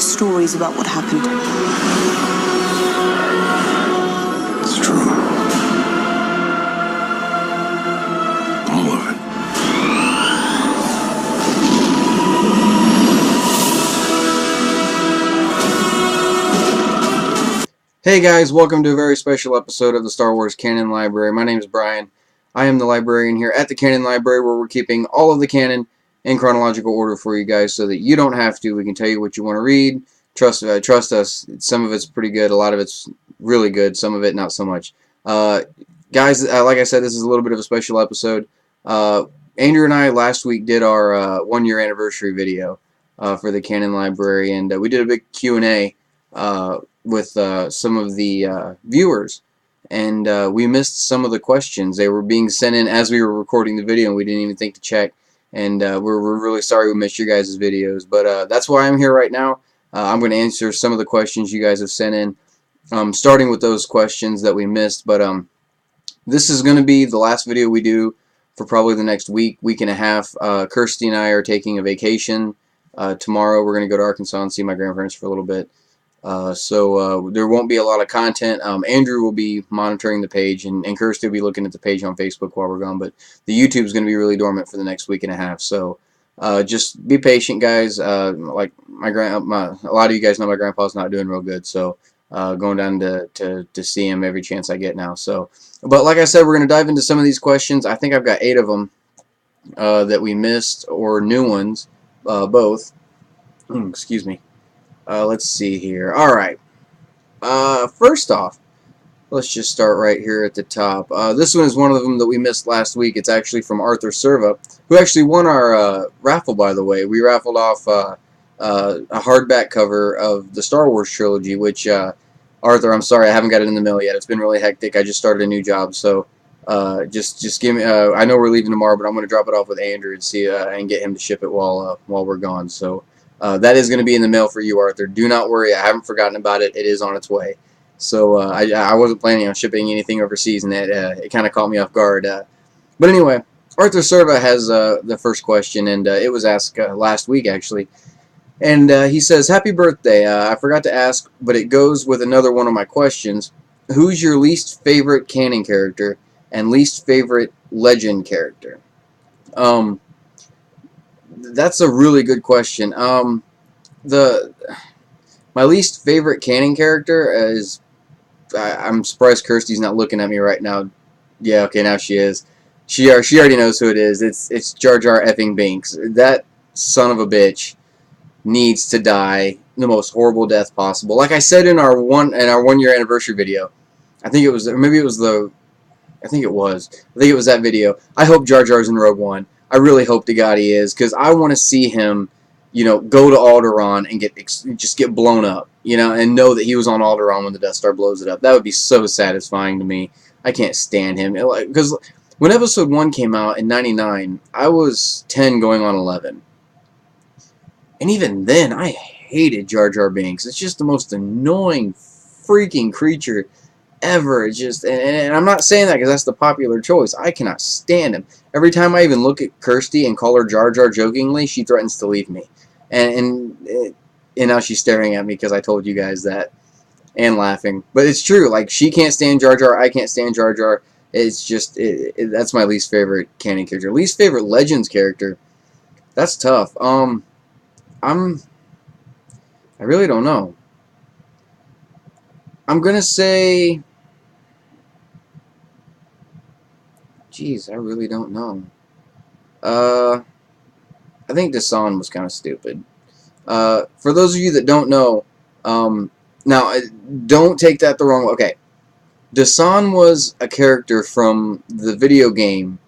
stories about what happened. It's true. All of it. Hey guys, welcome to a very special episode of the Star Wars Canon Library. My name is Brian. I am the librarian here at the Canon Library, where we're keeping all of the canon in chronological order for you guys so that you don't have to. We can tell you what you want to read. Trust us, some of it's pretty good, a lot of it's really good, some of it not so much. Guys, like I said, this is a little bit of a special episode. Andrew and I last week did our 1-year anniversary video for the Canon Library, and we did a big Q&A with some of the viewers, and we missed some of the questions. They were being sent in as we were recording the video, and we didn't even think to check, and we're really sorry we missed your guys' videos, but that's why I'm here right now. I'm going to answer some of the questions you guys have sent in, starting with those questions that we missed, but this is going to be the last video we do for probably the next week and a half. Kirsty and I are taking a vacation. Tomorrow we're going to go to Arkansas and see my grandparents for a little bit. So there won't be a lot of content. Andrew will be monitoring the page, and Kirsty will be looking at the page on Facebook while we're gone, but the YouTube is going to be really dormant for the next week and a half. So just be patient, guys. Like a lot of you guys know my grandpa's not doing real good, so going down to see him every chance I get now. So, but like I said, we're going to dive into some of these questions. I think I've got 8 of them that we missed, or new ones, both. Excuse me. Let's see here. Alright. First off, let's just start right here at the top. This one is one of them that we missed last week. It's actually from Arthur Serva, who actually won our raffle, by the way. We raffled off a hardback cover of the Star Wars trilogy, which, Arthur, I'm sorry, I haven't got it in the mail yet. It's been really hectic. I just started a new job, so just give me, I know we're leaving tomorrow, but I'm going to drop it off with Andrew and see and get him to ship it while we're gone. So that is going to be in the mail for you, Arthur. Do not worry. I haven't forgotten about it. It is on its way. So I wasn't planning on shipping anything overseas, and it kind of caught me off guard. But anyway, Arthur Serva has the first question, and it was asked last week, actually. And he says, "Happy birthday. I forgot to ask, but it goes with another one of my questions. Who's your least favorite canon character and least favorite legend character?" That's a really good question. My least favorite canon character is, I'm surprised Kirsty's not looking at me right now. Yeah, okay, now she is. She already knows who it is. It's Jar Jar effing Binks. That son of a bitch needs to die the most horrible death possible. Like I said in our 1-year anniversary video, I think it was that video. I hope Jar Jar's in Rogue One. I really hope to God he is, because I want to see him, you know, go to Alderaan and just get blown up, you know, and know that he was on Alderaan when the Death Star blows it up. That would be so satisfying to me. I can't stand him, because when Episode 1 came out in '99, I was 10 going on 11. And even then, I hated Jar Jar Binks. It's just the most annoying freaking creature ever. It's just, and I'm not saying that because that's the popular choice. I cannot stand him. Every time I even look at Kirsty and call her Jar Jar jokingly, she threatens to leave me. And now she's staring at me because I told you guys that, and laughing. But it's true. Like, she can't stand Jar Jar. I can't stand Jar Jar. It's just, that's my least favorite canon character. Least favorite Legends character. That's tough. I really don't know. I'm gonna say, jeez, I really don't know. I think Desan was kind of stupid. For those of you that don't know, now don't take that the wrong way. Okay, Desan was a character from the video game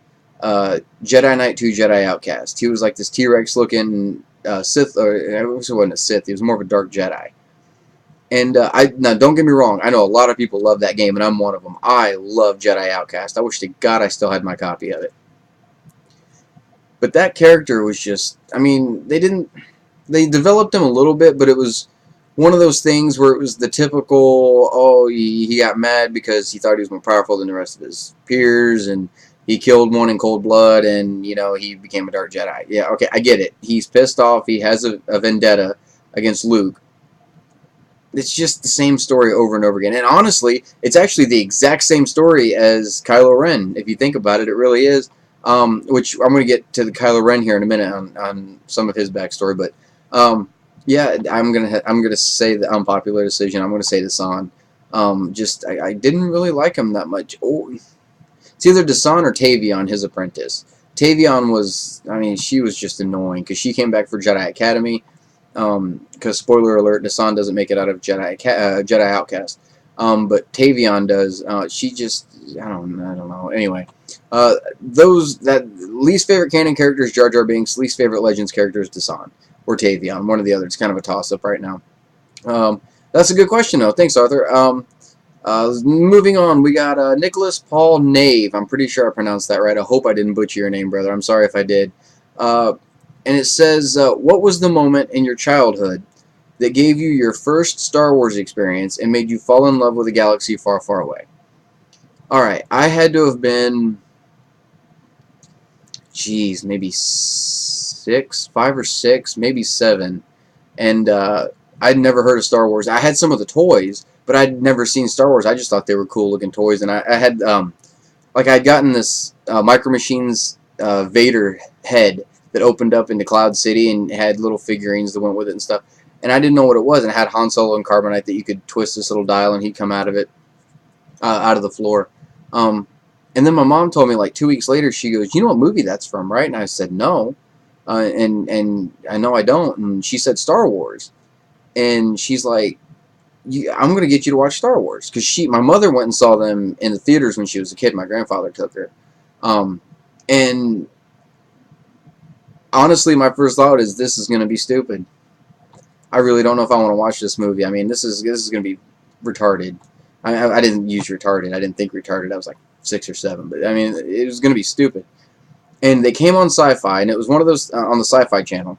Jedi Knight 2 Jedi Outcast. He was like this T-Rex looking Sith, or it wasn't a Sith, he was more of a dark Jedi. And now don't get me wrong, I know a lot of people love that game, and I'm one of them. I love Jedi Outcast. I wish to God I still had my copy of it. But that character was just, I mean, they developed him a little bit, but it was one of those things where it was the typical, oh, he got mad because he thought he was more powerful than the rest of his peers, and he killed one in cold blood, and, you know, he became a dark Jedi. Yeah, okay, I get it. He's pissed off. He has a vendetta against Luke. it's just the same story over and over again. And honestly, it's actually the exact same story as Kylo Ren. If you think about it, it really is. Which I'm going to get to the Kylo Ren here in a minute on some of his backstory. But yeah, I'm gonna say the unpopular decision. I'm going to say Desan. I didn't really like him that much. Oh, it's either Desan or Tavion, his apprentice. Tavion was, I mean, she was just annoying because she came back for Jedi Academy. Because spoiler alert, Desan doesn't make it out of Jedi Outcast. But Tavion does. She just, I don't know. Anyway, that least favorite canon characters, Jar Jar Binks. Least favorite Legends characters, Desan or Tavion. One or the other. It's kind of a toss up right now. That's a good question though. Thanks, Arthur. Moving on, we got Nicholas Paul Nave. I'm pretty sure I pronounced that right. I hope I didn't butcher your name, brother. I'm sorry if I did. And it says, what was the moment in your childhood that gave you your first Star Wars experience and made you fall in love with a galaxy far, far away? Alright, I had to have been, geez, maybe 5 or 6, maybe 7. And I'd never heard of Star Wars. I had some of the toys, but I'd never seen Star Wars. I just thought they were cool looking toys. And I had, I'd gotten this Micro Machines Vader head that opened up into Cloud City and had little figurines that went with it and stuff. And I didn't know what it was. And it had Han Solo and Carbonite that you could twist this little dial and he'd come out of it, out of the floor. And then my mom told me like 2 weeks later, she goes, "You know what movie that's from, right?" And I said, "No." And I know I don't. And she said Star Wars. And she's like, I'm going to get you to watch Star Wars. Because my mother went and saw them in the theaters when she was a kid. My grandfather took her. And honestly, my first thought is this is going to be stupid. I really don't know if I want to watch this movie. I mean, this is going to be retarded. I didn't use retarded. I didn't think retarded. I was like 6 or 7. But I mean, it was going to be stupid. And they came on Sci-Fi, and it was one of those on the Sci-Fi channel.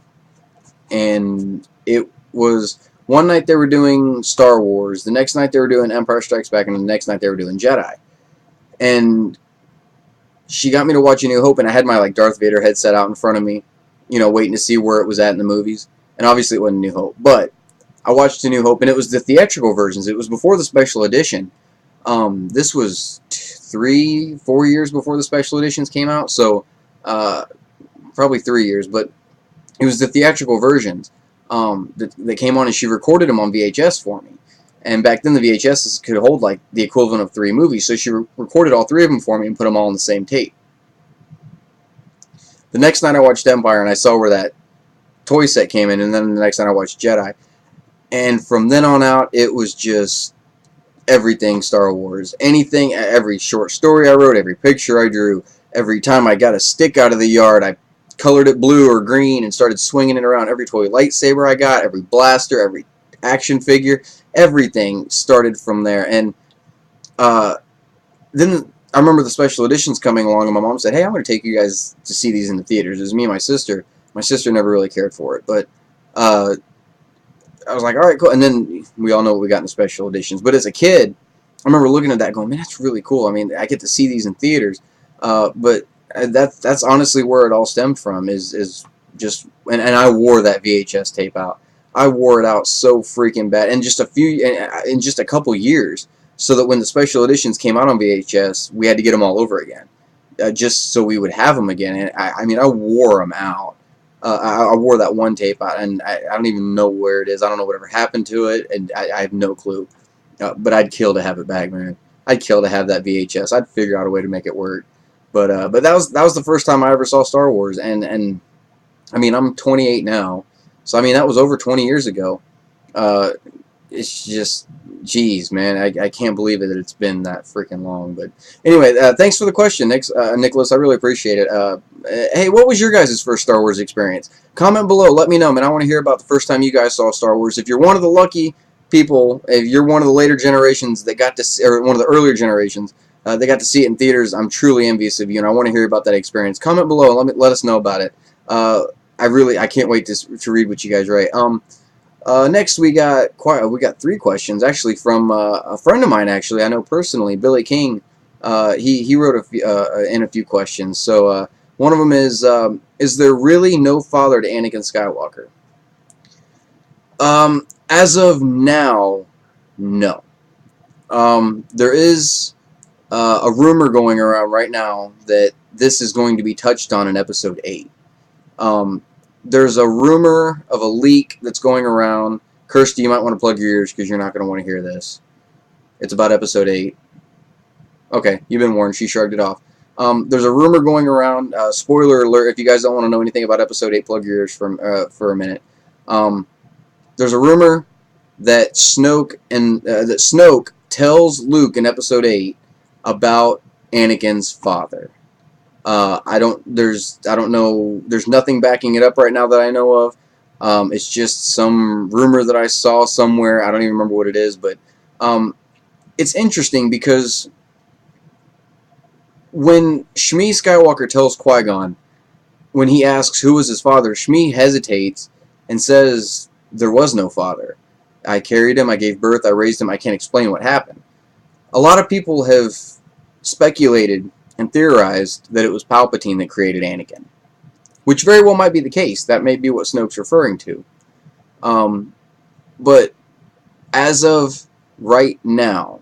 And it was one night they were doing Star Wars, the next night they were doing Empire Strikes Back, and the next night they were doing Jedi. And she got me to watch A New Hope, and I had my like Darth Vader headset out in front of me, you know, waiting to see where it was at in the movies. And obviously it wasn't A New Hope, but I watched A New Hope, and it was the theatrical versions. It was before the special edition. This was 3-4 years before the special editions came out, so probably 3 years, but it was the theatrical versions that came on, and she recorded them on VHS for me. And back then the VHSs could hold like the equivalent of 3 movies, so she recorded all 3 of them for me and put them all on the same tape. The next night I watched Empire, and I saw where that toy set came in, and then the next night I watched Jedi. And from then on out, it was just everything Star Wars. Anything, every short story I wrote, every picture I drew, every time I got a stick out of the yard, I colored it blue or green and started swinging it around. Every toy lightsaber I got, every blaster, every action figure, everything started from there. And then I remember the special editions coming along, and my mom said, "Hey, I'm going to take you guys to see these in the theaters." It was me and my sister. My sister never really cared for it, but I was like, all right, cool. And then we all know what we got in the special editions. But as a kid, I remember looking at that going, man, that's really cool. I mean, I get to see these in theaters. But that's honestly where it all stemmed from is just, and I wore that VHS tape out. I wore it out so freaking bad in just a couple years, so that when the special editions came out on VHS, we had to get them all over again, just so we would have them again. And I mean, I wore them out. I wore that one tape out, and I don't even know where it is. I don't know whatever happened to it, and I have no clue. But I'd kill to have it back, man. I'd kill to have that VHS. I'd figure out a way to make it work. But that was the first time I ever saw Star Wars, and I mean, I'm 28 now, so I mean that was over 20 years ago. It's just, geez, man, I can't believe it that it's been that freaking long. But anyway, thanks for the question, Nicholas. I really appreciate it. Hey, what was your guys' first Star Wars experience? Comment below. Let me know, man. I want to hear about the first time you guys saw Star Wars. If you're one of the lucky people, if you're one of the later generations that got to see, or one of the earlier generations that got to see it in theaters, I'm truly envious of you, and I want to hear about that experience. Comment below and let us know about it. I can't wait to read what you guys write. Next we got 3 questions actually from a friend of mine. Actually, I know personally, Billy King. He wrote in a few questions. So one of them is there really no father to Anakin Skywalker? As of now, no. There is a rumor going around right now that this is going to be touched on in episode 8. There's a rumor of a leak that's going around. Kirsty, you might want to plug your ears because you're not going to want to hear this. It's about episode 8. Okay, you've been warned. She shrugged it off. There's a rumor going around. Spoiler alert! If you guys don't want to know anything about episode 8, plug your ears for a minute. There's a rumor that Snoke tells Luke in episode 8 about Anakin's father. I don't know. There's nothing backing it up right now that I know of. It's just some rumor that I saw somewhere. I don't even remember what it is, but it's interesting because when Shmi Skywalker tells Qui-Gon, when he asks who was his father, Shmi hesitates and says, there was no father. I carried him, I gave birth, I raised him, I can't explain what happened. A lot of people have speculated and theorized that it was Palpatine that created Anakin, which very well might be the case. That may be what Snoke's referring to. But as of right now,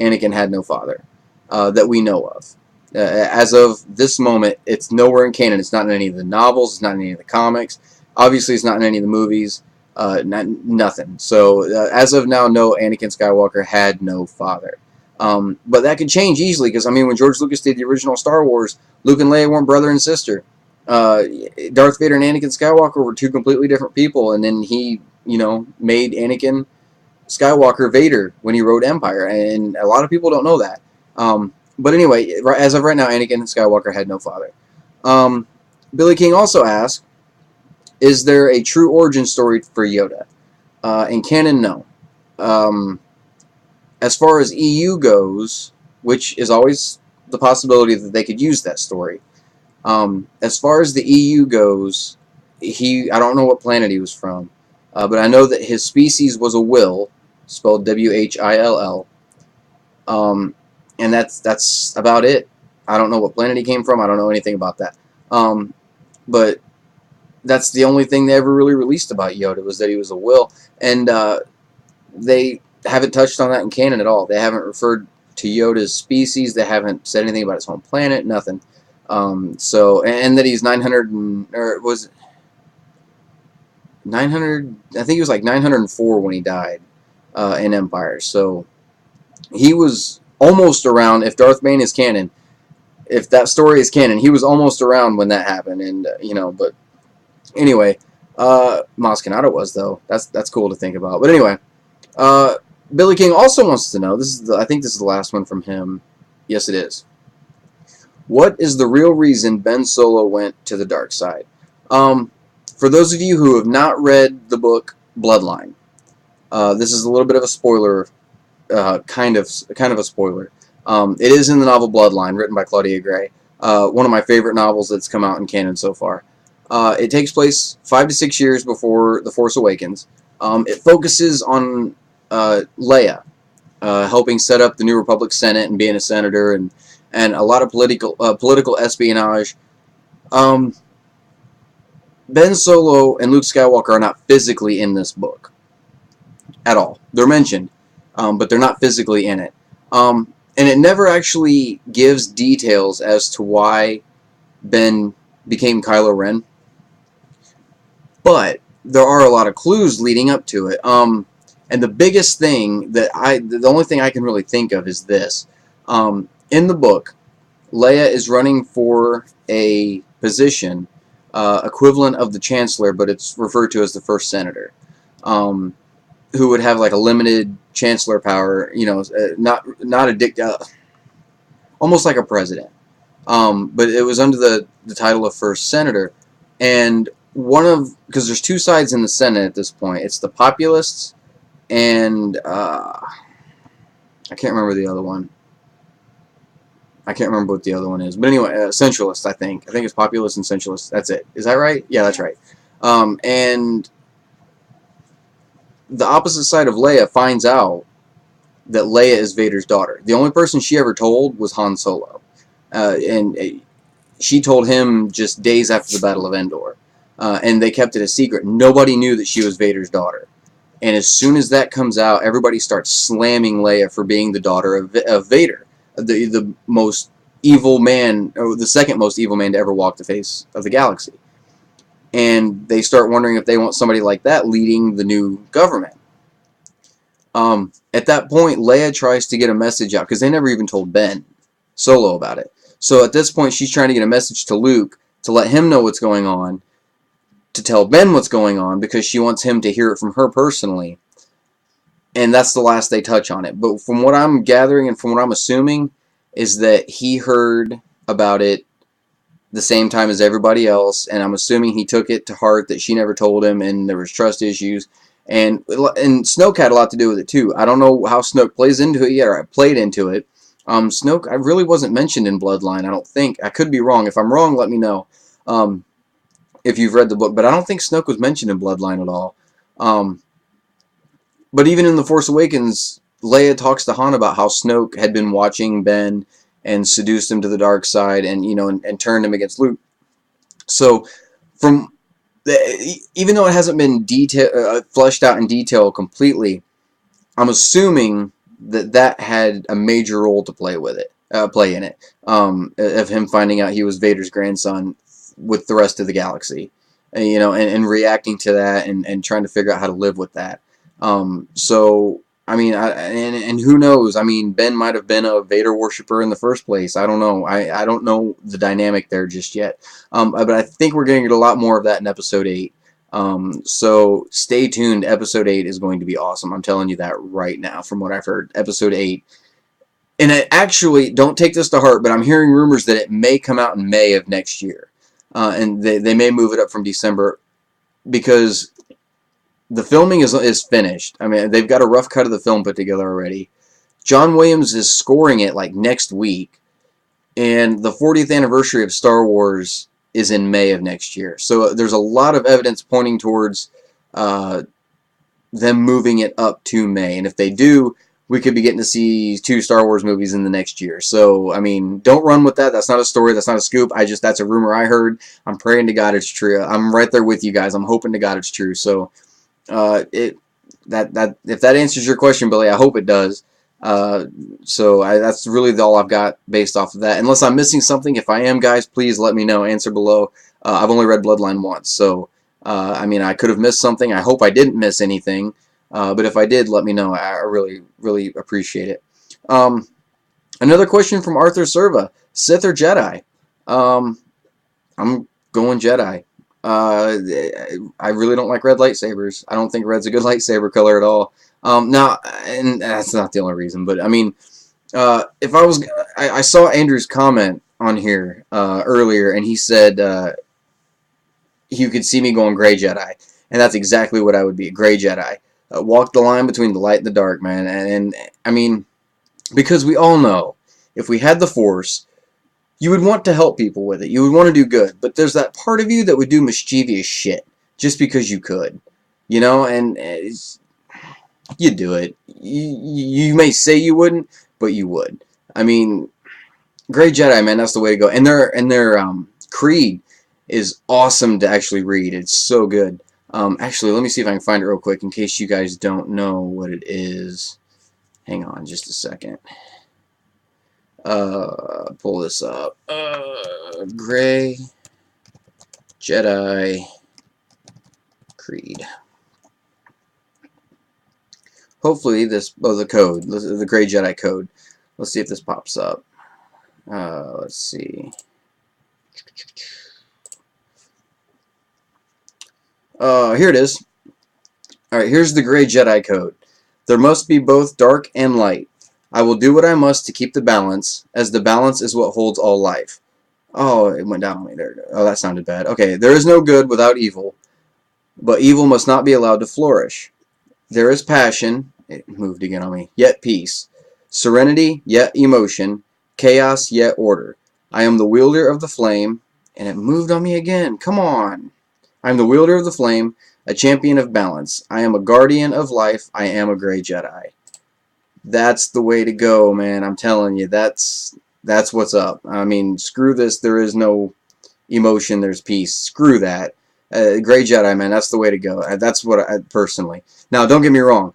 Anakin had no father that we know of. As of this moment, it's nowhere in canon. It's not in any of the novels. It's not in any of the comics. Obviously, it's not in any of the movies. Nothing. So, as of now, no, Anakin Skywalker had no father. But that could change easily because, I mean, when George Lucas did the original Star Wars, Luke and Leia weren't brother and sister. Darth Vader and Anakin Skywalker were two completely different people, and then he, made Anakin Skywalker Vader when he wrote Empire, and a lot of people don't know that. But anyway, as of right now, Anakin Skywalker had no father. Billy King also asked, is there a true origin story for Yoda? In canon, no. As far as EU goes, which is always the possibility that they could use that story. As far as the EU goes, I don't know what planet he was from, but I know that his species was a Will, spelled W-H-I-L-L. And that's about it. I don't know what planet he came from. I don't know anything about that. But that's the only thing they ever really released about Yoda, was that he was a Will. And they haven't touched on that in canon at all. They haven't referred to Yoda's species. They haven't said anything about his home planet. Nothing. And that he's 900 or was 900. I think he was like 904 when he died in Empire. So he was almost around. If Darth Bane is canon, if that story is canon, he was almost around when that happened. And but anyway, Maz Kanata was, though. That's cool to think about. But anyway, Billy King also wants to know. I think this is the last one from him. Yes, it is. What is the real reason Ben Solo went to the dark side? For those of you who have not read the book Bloodline, this is a little bit of a spoiler. Kind of a spoiler. It is in the novel Bloodline, written by Claudia Gray. One of my favorite novels that's come out in canon so far. It takes place 5 to 6 years before The Force Awakens. It focuses on Leia helping set up the New Republic Senate and being a senator, and a lot of political espionage. Ben Solo and Luke Skywalker are not physically in this book at all. They're mentioned, but they're not physically in it. And it never actually gives details as to why Ben became Kylo Ren. But there are a lot of clues leading up to it. And the biggest thing the only thing I can really think of is this. In the book, Leia is running for a position equivalent of the Chancellor, but it's referred to as the First Senator, who would have like a limited Chancellor power, not a almost like a president. But it was under the title of First Senator, and because there's two sides in the Senate at this point. It's the Populists and I can't remember the other one. I can't remember what the other one is. But anyway, Centralists, I think. I think it's Populists and Centralists. That's it. Is that right? Yeah, that's right. And the opposite side of Leia finds out that Leia is Vader's daughter. The only person she ever told was Han Solo. And she told him just days after the Battle of Endor. And they kept it a secret. Nobody knew that she was Vader's daughter. And as soon as that comes out, everybody starts slamming Leia for being the daughter of Vader, the most evil man, or the second most evil man to ever walk the face of the galaxy. And they start wondering if they want somebody like that leading the new government. At that point, Leia tries to get a message out, because they never even told Ben Solo about it. So at this point, she's trying to get a message to Luke to let him know what's going on, to tell Ben what's going on, because she wants him to hear it from her personally. And that's the last they touch on it. But from what I'm gathering and from what I'm assuming is that he heard about it the same time as everybody else, and I'm assuming he took it to heart that she never told him, and there was trust issues. And Snoke had a lot to do with it too. I don't know how Snoke plays into it yet, or I played into it. Snoke, I really wasn't mentioned in Bloodline, I don't think. I could be wrong. If I'm wrong, let me know. If you've read the book, but I don't think Snoke was mentioned in Bloodline at all. But even in The Force Awakens, Leia talks to Han about how Snoke had been watching Ben and seduced him to the dark side, and and turned him against Luke. So, even though it hasn't been fleshed out in detail completely, I'm assuming that had a major role to play in it, of him finding out he was Vader's grandson with the rest of the galaxy, and reacting to that, and trying to figure out how to live with that. So I mean, and who knows? I mean, Ben might have been a Vader worshiper in the first place. I don't know. I don't know the dynamic there just yet. But I think we're going to get a lot more of that in Episode 8. So stay tuned. Episode 8 is going to be awesome. I'm telling you that right now from what I've heard. Episode 8. And I actually, don't take this to heart, but I'm hearing rumors that it may come out in May of next year. And they may move it up from December, because the filming is finished. I mean, they've got a rough cut of the film put together already. John Williams is scoring it like next week, and the 40th anniversary of Star Wars is in May of next year. So there's a lot of evidence pointing towards them moving it up to May. And if they do, we could be getting to see 2 Star Wars movies in the next year. So, I mean, don't run with that. That's not a story. That's not a scoop. That's a rumor I heard. I'm praying to God it's true. I'm right there with you guys. I'm hoping to God it's true. So, if that answers your question, Billy, I hope it does. That's really all I've got based off of that. Unless I'm missing something, if I am, guys, please let me know. Answer below. I've only read Bloodline once, so I mean, I could have missed something. I hope I didn't miss anything. But if I did, let me know. I really, really appreciate it. Another question from Arthur Serva: Sith or Jedi? I'm going Jedi. I really don't like red lightsabers. I don't think red's a good lightsaber color at all. Now, and that's not the only reason, but I mean, if I saw Andrew's comment on here earlier, and he said you could see me going gray Jedi, and that's exactly what I would be, a gray Jedi. Walk the line between the light and the dark, man. And I mean, because we all know, if we had the Force, you would want to help people with it. You would want to do good. But there's that part of you that would do mischievous shit just because you could. And you'd do it. You may say you wouldn't, but you would. I mean, Grey Jedi, man, that's the way to go. And their creed is awesome to actually read. It's so good. Actually, let me see if I can find it real quick in case you guys don't know what it is. Hang on just a second. Pull this up. Grey Jedi Creed. Hopefully the code, the Grey Jedi code. Let's see if this pops up. Let's see. Here it is. Alright, here's the Grey Jedi code. There must be both dark and light. I will do what I must to keep the balance, as the balance is what holds all life. Oh, it went down on me there. Oh, that sounded bad. Okay, there is no good without evil, but evil must not be allowed to flourish. There is passion, it moved again on me, yet peace. Serenity, yet emotion. Chaos, yet order. I am the wielder of the flame, and it moved on me again. Come on. I am the wielder of the flame, a champion of balance. I am a guardian of life. I am a Grey Jedi. That's the way to go, man. I'm telling you, that's what's up. I mean, screw this. There is no emotion. There's peace. Screw that. Gray Jedi, man, that's the way to go. That's what I personally. Now, don't get me wrong.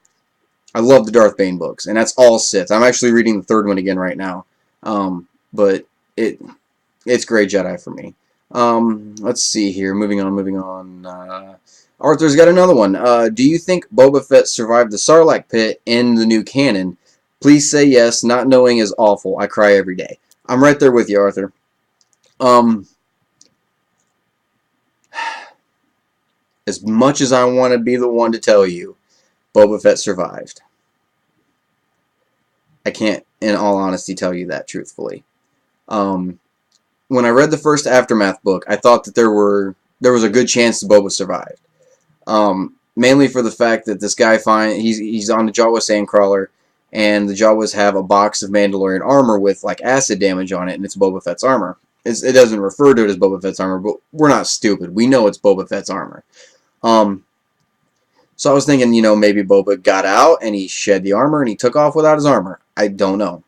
I love the Darth Bane books, and that's all Sith. I'm actually reading the third one again right now. But it's Gray Jedi for me. Let's see here. Moving on. Arthur's got another one. Do you think Boba Fett survived the Sarlacc pit in the new canon? Please say yes. Not knowing is awful. I cry every day. I'm right there with you, Arthur. As much as I want to be the one to tell you, Boba Fett survived, I can't, in all honesty, tell you that truthfully. When I read the first Aftermath book, I thought that there was a good chance that Boba survived. Mainly for the fact that this guy he's on the Jawa Sandcrawler, and the Jawas have a box of Mandalorian armor with like acid damage on it, and it's Boba Fett's armor. It doesn't refer to it as Boba Fett's armor, but we're not stupid. We know it's Boba Fett's armor. So I was thinking, maybe Boba got out and he shed the armor and he took off without his armor. I don't know.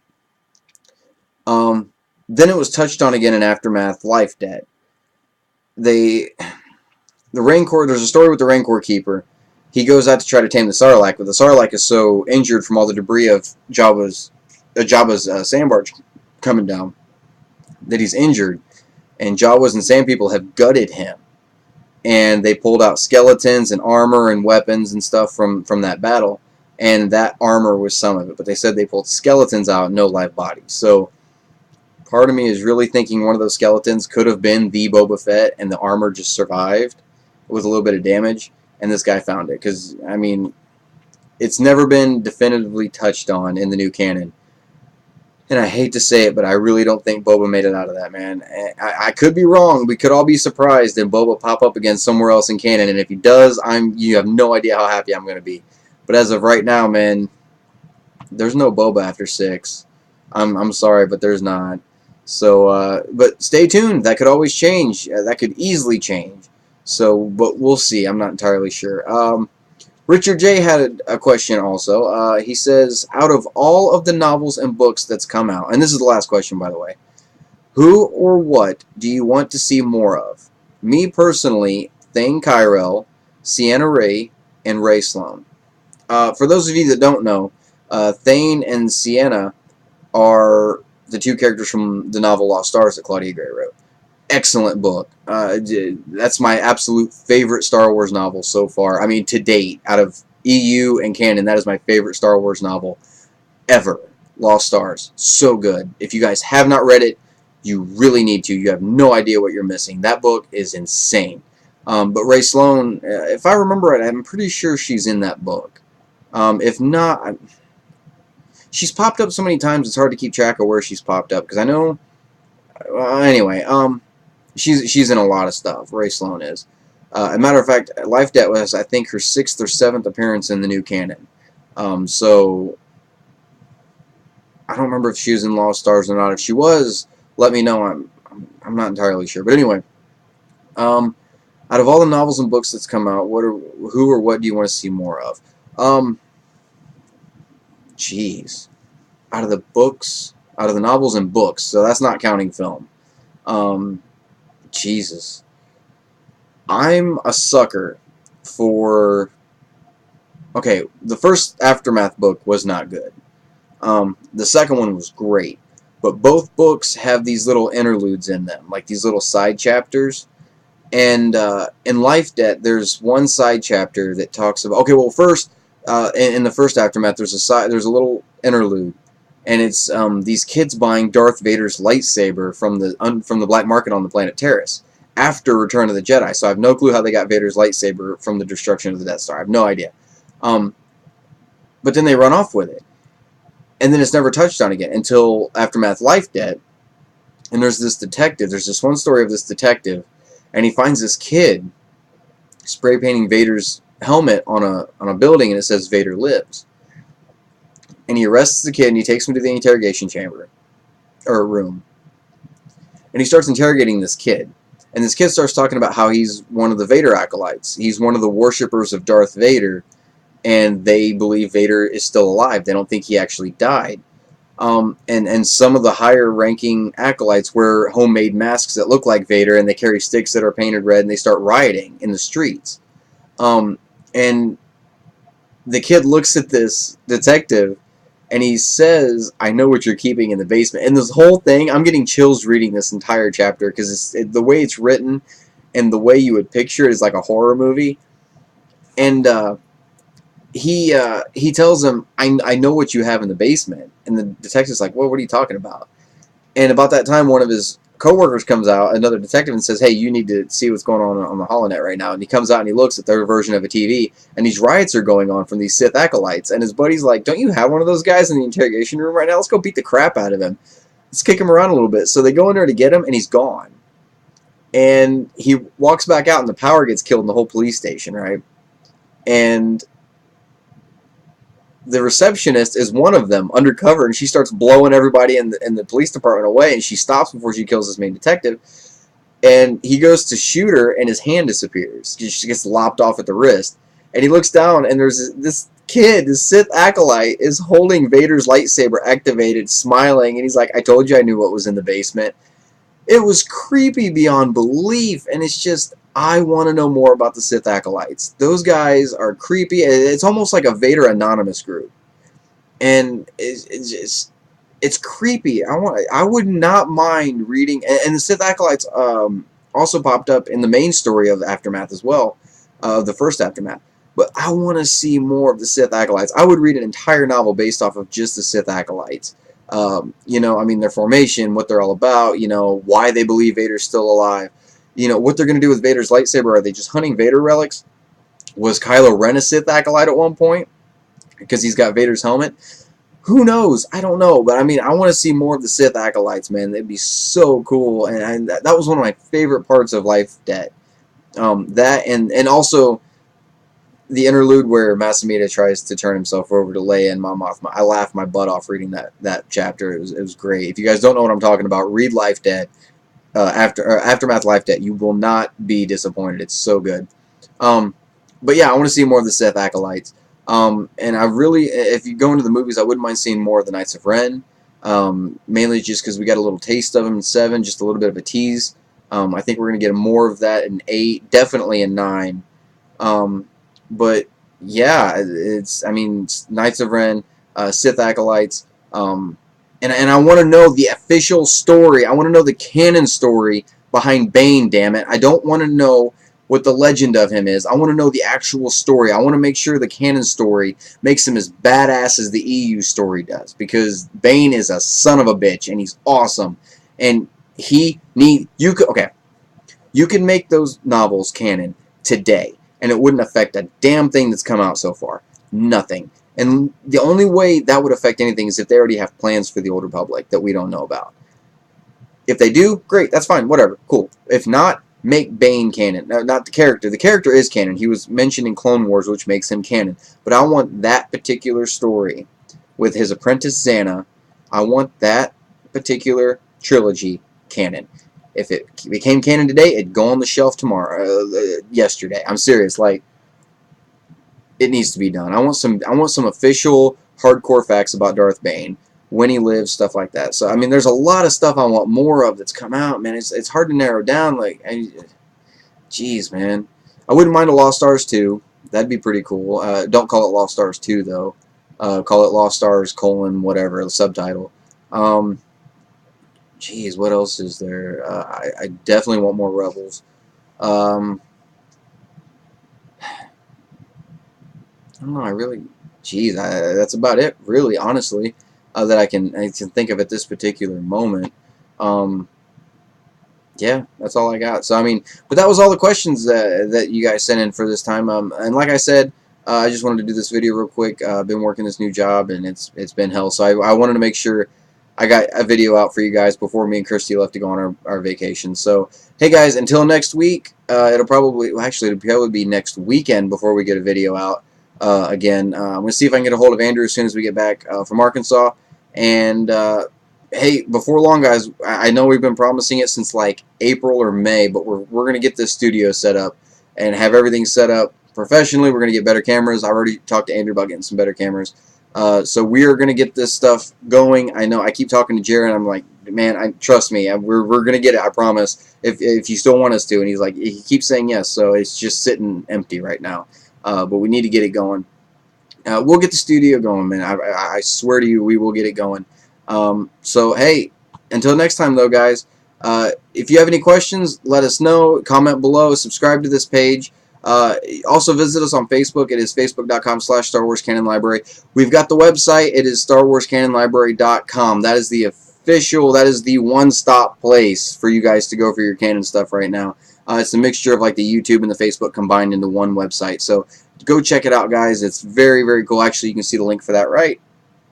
Then it was touched on again in Aftermath Life Debt. The Rancor, there's a story with the Rancor Keeper. He goes out to try to tame the Sarlacc, but the Sarlacc is so injured from all the debris of Jabba's sand barge coming down that he's injured, and Jawas and Sand People have gutted him, and they pulled out skeletons and armor and weapons and stuff from that battle, and that armor was some of it, but they said they pulled skeletons out, no live bodies. So part of me is really thinking one of those skeletons could have been the Boba Fett, and the armor just survived with a little bit of damage, and this guy found it. Because, I mean, it's never been definitively touched on in the new canon. And I hate to say it, but I really don't think Boba made it out of that, man. I could be wrong. We could all be surprised and Boba pop up again somewhere else in canon. And if he does, you have no idea how happy I'm going to be. But as of right now, man, there's no Boba after 6. I'm sorry, but there's not. So, but stay tuned. That could always change. That could easily change. So, but we'll see. I'm not entirely sure. Richard J. had a question also. He says, out of all of the novels and books that's come out, and this is the last question, by the way, who or what do you want to see more of? Me personally, Thane Kyrell, Sienna Ray, and Ray Sloan. For those of you that don't know, Thane and Sienna are the two characters from the novel Lost Stars that Claudia Gray wrote. Excellent book. That's my absolute favorite Star Wars novel so far. I mean, to date, out of EU and canon, that is my favorite Star Wars novel ever. Lost Stars. So good. If you guys have not read it, you really need to. You have no idea what you're missing. That book is insane. But Ray Sloan, if I remember right, I'm pretty sure she's in that book. If not, she's popped up so many times, it's hard to keep track of where she's popped up. Because I know... anyway, she's in a lot of stuff. Ray Sloan is. As a matter of fact, Life Debt was, I think, her 6th or 7th appearance in the new canon. So I don't remember if she was in Lost Stars or not. If she was, let me know. I'm not entirely sure. But anyway, out of all the novels and books that's come out, who or what do you want to see more of? Jeez, out of the novels and books, so that's not counting film. Jesus. I'm a sucker for... Okay, the first Aftermath book was not good. The second one was great. But both books have these little interludes in them, like these little side chapters. And in Life Debt, there's one side chapter that talks about... Okay, well, first, in the first Aftermath, there's a little interlude. And it's these kids buying Darth Vader's lightsaber from the black market on the planet Terrace after Return of the Jedi. So I have no clue how they got Vader's lightsaber from the destruction of the Death Star. I have no idea. But then they run off with it. And then it's never touched on again until Aftermath Life Debt. And there's this detective. There's this one story of this detective. And he finds this kid spray painting Vader's helmet on a building, and it says Vader lives. And he arrests the kid and he takes him to the interrogation chamber or room. And he starts interrogating this kid. And this kid starts talking about how he's one of the Vader acolytes. He's one of the worshippers of Darth Vader, and they believe Vader is still alive. They don't think he actually died. And some of the higher ranking acolytes wear homemade masks that look like Vader, and they carry sticks that are painted red, and they start rioting in the streets. And the kid looks at this detective and he says, "I know what you're keeping in the basement." And this whole thing, I'm getting chills reading this entire chapter because the way it's written and the way you would picture it is like a horror movie. And he tells him, I know what you have in the basement." And the detective's like, "Well, what are you talking about?" And about that time, one of his coworkers comes out, another detective, and says, "Hey, you need to see what's going on the holonet right now." And he comes out and he looks at their version of a TV, and these riots are going on from these Sith acolytes. And his buddy's like, "Don't you have one of those guys in the interrogation room right now? Let's go beat the crap out of him. Let's kick him around a little bit." So they go in there to get him, and he's gone. And he walks back out, and the power gets killed in the whole police station, right? And the receptionist is one of them undercover, and she starts blowing everybody in the police department away, and she stops before she kills this main detective. And he goes to shoot her, and his hand disappears. She gets lopped off at the wrist. And he looks down, and there's this kid, this Sith acolyte, is holding Vader's lightsaber activated, smiling, and he's like, "I told you I knew what was in the basement." It was creepy beyond belief, and it's just, I want to know more about the Sith acolytes. Those guys are creepy. It's almost like a Vader Anonymous group, and it's creepy. I would not mind reading, and the Sith acolytes also popped up in the main story of Aftermath as well, the first Aftermath. But I want to see more of the Sith acolytes. I would read an entire novel based off of just the Sith acolytes. You know, I mean, their formation, what they're all about, you know, why they believe Vader's still alive, you know, what they're going to do with Vader's lightsaber. Are they just hunting Vader relics? Was Kylo Ren a Sith acolyte at one point because he's got Vader's helmet? Who knows? I don't know. But I mean, I want to see more of the Sith acolytes, man. They'd be so cool. And that was one of my favorite parts of Life Debt. That and also the interlude where Masamita tries to turn himself over to Leia and Mon Mothma. I laughed my butt off reading that chapter. It was great. If you guys don't know what I'm talking about, read Life Debt. Aftermath Life Debt. You will not be disappointed. It's so good. But yeah, I want to see more of the Sith acolytes. And I really, if you go into the movies, I wouldn't mind seeing more of the Knights of Ren. Mainly just because we got a little taste of them in 7, just a little bit of a tease. I think we're going to get more of that in 8, definitely in 9. But yeah, I mean, Knights of Ren, Sith acolytes, and I want to know the official story. I want to know the canon story behind Bane, damn it. I don't want to know what the legend of him is. I want to know the actual story. I want to make sure the canon story makes him as badass as the EU story does, because Bane is a son of a bitch, and he's awesome. And you can make those novels canon today, and it wouldn't affect a damn thing that's come out so far. Nothing. And the only way that would affect anything is if they already have plans for the Old Republic that we don't know about. If they do, great, that's fine, whatever, cool. If not, make Bane canon. No, not the character. The character is canon. He was mentioned in Clone Wars, which makes him canon. But I want that particular story with his apprentice Xana. I want that particular trilogy canon. If it became canon today, it'd go on the shelf tomorrow. Yesterday. I'm serious. Like, it needs to be done. I want some official hardcore facts about Darth Bane, when he lives, stuff like that. So I mean, there's a lot of stuff I want more of that's come out, man. It's hard to narrow down. Like, jeez, man. I wouldn't mind a Lost Stars 2. That'd be pretty cool. Don't call it Lost Stars 2 though. Call it Lost Stars : whatever the subtitle. Jeez, what else is there? I definitely want more Rebels. I don't know. I really, geez, that's about it, really, honestly, that I can think of at this particular moment. Yeah, that's all I got. So I mean, but that was all the questions that you guys sent in for this time. And like I said, I just wanted to do this video real quick. I've been working this new job, and it's been hell. So I wanted to make sure I got a video out for you guys before me and Christy left to go on our vacation. So hey guys, until next week, it'll probably be next weekend before we get a video out. Again, I'm going to see if I can get a hold of Andrew as soon as we get back from Arkansas. And hey, before long, guys, I know we've been promising it since like April or May, but we're going to get this studio set up and have everything set up professionally. We're going to get better cameras. I already talked to Andrew about getting some better cameras. So we are going to get this stuff going. I know I keep talking to Jared, and I'm like, man, trust me, we're going to get it, I promise, if you still want us to. And he's like, he keeps saying yes, so it's just sitting empty right now. But we need to get it going. We'll get the studio going, man. I swear to you, we will get it going. So, hey, until next time, though, guys, if you have any questions, let us know. Comment below. Subscribe to this page. Also, visit us on Facebook. It is facebook.com/Star Wars Canon Library. We've got the website. It is StarWarsCanonLibrary.com. That is the official, that is the one-stop place for you guys to go for your Canon stuff right now. It's a mixture of like the YouTube and the Facebook combined into one website. So go check it out, guys. It's very, very cool. Actually, you can see the link for that right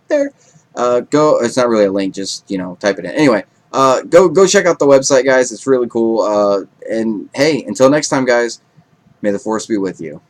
there. It's not really a link, just, you know, type it in. Anyway, go check out the website, guys. It's really cool. And hey, until next time, guys, may the Force be with you.